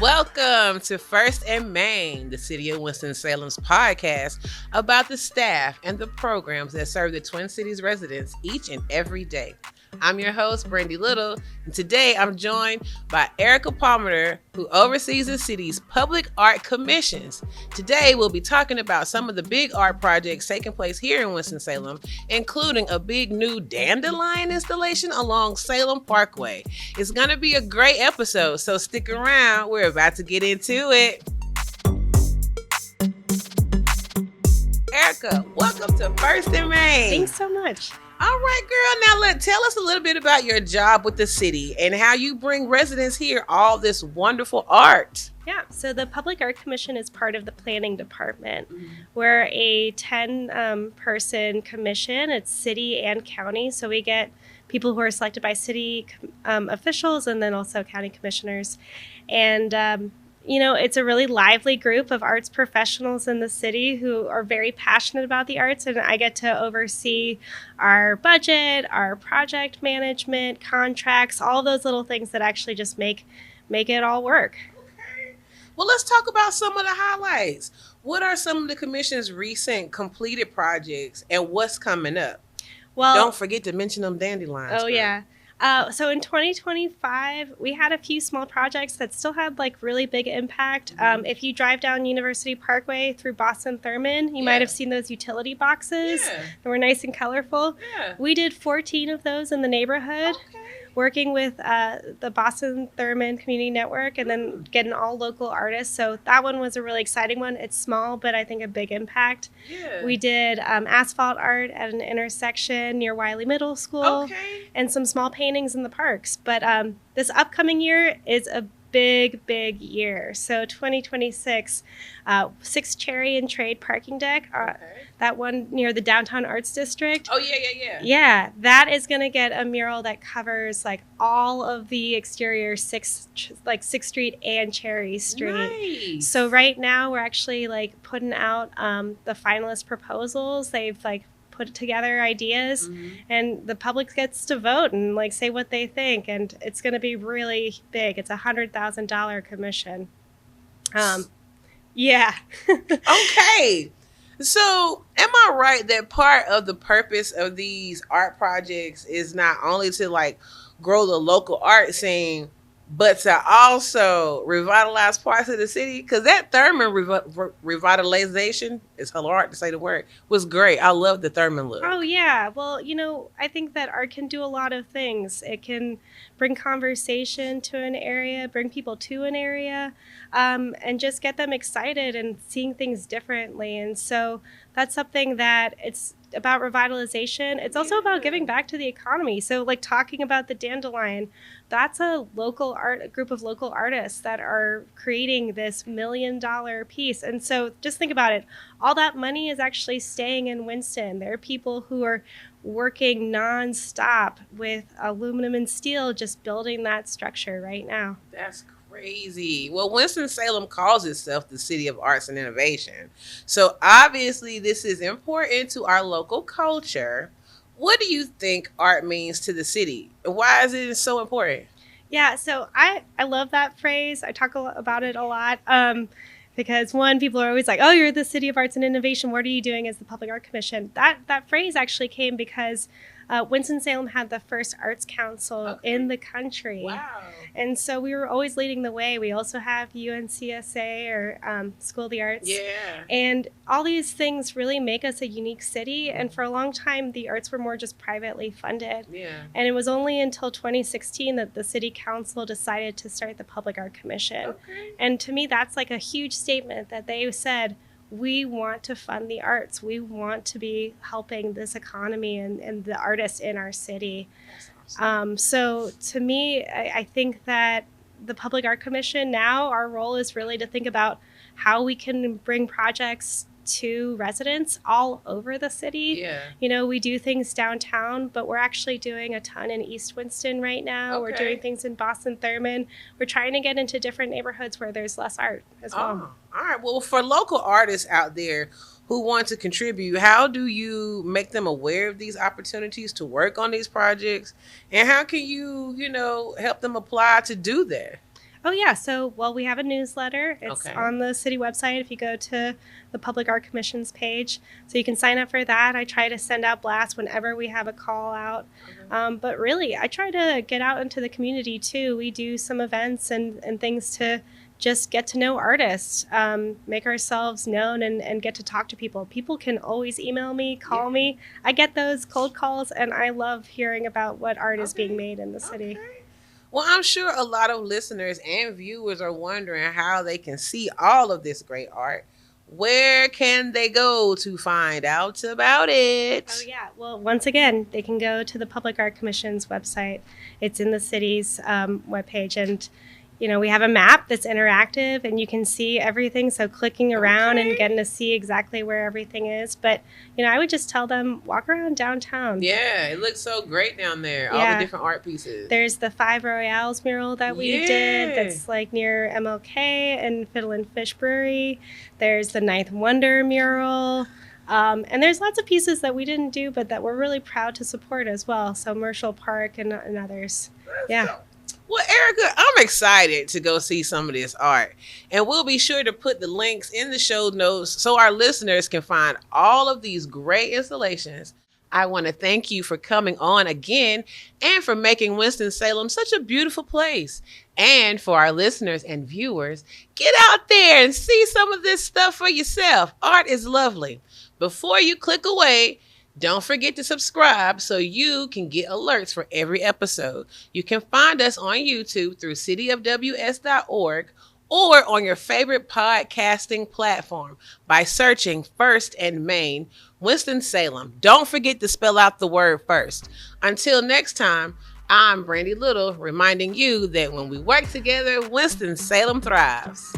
Welcome to First and Main, the City of Winston-Salem's podcast about the staff and the programs that serve the Twin Cities residents each and every day. I'm your host, Brandii Little, and today I'm joined by Erica Palmiter, who oversees the city's public art commissions. Today, we'll be talking about some of the big art projects taking place here in Winston-Salem, including a big new dandelion installation along Salem Parkway. It's going to be a great episode, so stick around. We're about to get into it. Erica, welcome to First and Main. Thanks so much. All right, girl. Now, tell us a little bit about your job with the city and how you bring residents here all this wonderful art. Yeah, so the Public Art Commission is part of the planning department. We're a 10-person commission. It's city and county, so we get people who are selected by city officials and then also county commissioners. And it's a really lively group of arts professionals in the city who are very passionate about the arts, and I get to oversee our budget, our project management, contracts, all those little things that actually just make it all work. Okay. Well, let's talk about some of the highlights. What are some of the commission's recent completed projects and what's coming up? Well, don't forget to mention them dandelions. Oh, girl. Yeah. So in 2025, we had a few small projects that still had like really big impact. If you drive down University Parkway through Boston-Thurman, you might have seen those utility boxes. Yeah. They were nice and colorful. Yeah. We did 14 of those in the neighborhood. Okay. Working with the Boston-Thurman Community Network and then getting all local artists. So that one was a really exciting one. It's small, but I think a big impact. Yeah. We did asphalt art at an intersection near Wiley Middle School and some small paintings in the parks. But this upcoming year is a big year. So 2026, 6 Cherry and Trade parking deck, that one near the Downtown Arts District. Oh, yeah. Yeah, that is going to get a mural that covers like all of the exterior 6th Street and Cherry Street. Nice. So right now we're actually like putting out the finalist proposals. They've like put together ideas and the public gets to vote and like say what they think, and it's going to be really big. It's $100,000 commission. Yeah. Okay. So am I right that part of the purpose of these art projects is not only to like grow the local art scene, but to also revitalize parts of the city? Because that Thurman revitalization, it's hard to say the word, was great. I love the Thurman look. Oh, yeah. Well, I think that art can do a lot of things. It can bring conversation to an area, bring people to an area, and just get them excited and seeing things differently. And so that's something that it's about revitalization. It's also about giving back to the economy. So like talking about the dandelion, that's a group of local artists that are creating this $1 million piece. And so just think about it. All that money is actually staying in Winston. There are people who are working nonstop with aluminum and steel, just building that structure right now. That's crazy. Well, Winston-Salem calls itself the City of Arts and Innovation. So obviously this is important to our local culture. What do you think art means to the city? Why is it so important? Yeah, so I love that phrase. I talk about it a lot because one, people are always like, oh, you're the City of Arts and Innovation. What are you doing as the Public Art Commission? That phrase actually came because Winston-Salem had the first arts council in the country. Wow. And so we were always leading the way. We also have UNCSA or School of the Arts. Yeah. And all these things really make us a unique city. And for a long time, the arts were more just privately funded. Yeah. And it was only until 2016 that the city council decided to start the Public Art Commission. Okay. And to me, that's like a huge statement that they said, we want to fund the arts. We want to be helping this economy and the artists in our city. Awesome. So to me, I think that the Public Art Commission now, our role is really to think about how we can bring projects to residents all over the city. Yeah. We do things downtown, but we're actually doing a ton in East Winston right now. We're doing things in Boston-Thurman. We're trying to get into different neighborhoods where there's less art as well. All right. Well, for local artists out there who want to contribute, how do you make them aware of these opportunities to work on these projects? And how can you, help them apply to do that? Oh, yeah. So, well, we have a newsletter. It's Okay. on the city website if you go to the Public Art Commission's page. So you can sign up for that. I try to send out blasts whenever we have a call out. But really, I try to get out into the community, too. We do some events and things to just get to know artists, make ourselves known, and get to talk to people. People can always email me, call me. I get those cold calls, and I love hearing about what art is being made in the city. Okay. Well, I'm sure a lot of listeners and viewers are wondering how they can see all of this great art. Where can they go to find out about it? Oh, yeah. Well, once again, they can go to the Public Art Commission's website. It's in the city's webpage. And, we have a map that's interactive and you can see everything. So clicking around and getting to see exactly where everything is. But, I would just tell them, walk around downtown. Yeah, it looks so great down there. All the different art pieces. There's the 5 Royales mural that we did that's like near MLK and Fiddle and Fish Brewery. There's the Ninth Wonder mural. And there's lots of pieces that we didn't do, but that we're really proud to support as well. So Marshall Park and others. Yeah. Well, Erica, I'm excited to go see some of this art. And we'll be sure to put the links in the show notes so our listeners can find all of these great installations. I want to thank you for coming on again and for making Winston-Salem such a beautiful place. And for our listeners and viewers, get out there and see some of this stuff for yourself. Art is lovely. Before you click away, don't forget to subscribe so you can get alerts for every episode. You can find us on YouTube through cityofws.org or on your favorite podcasting platform by searching First and Main, Winston-Salem. Don't forget to spell out the word first. Until next time, I'm Brandii Little, reminding you that when we work together, Winston-Salem thrives.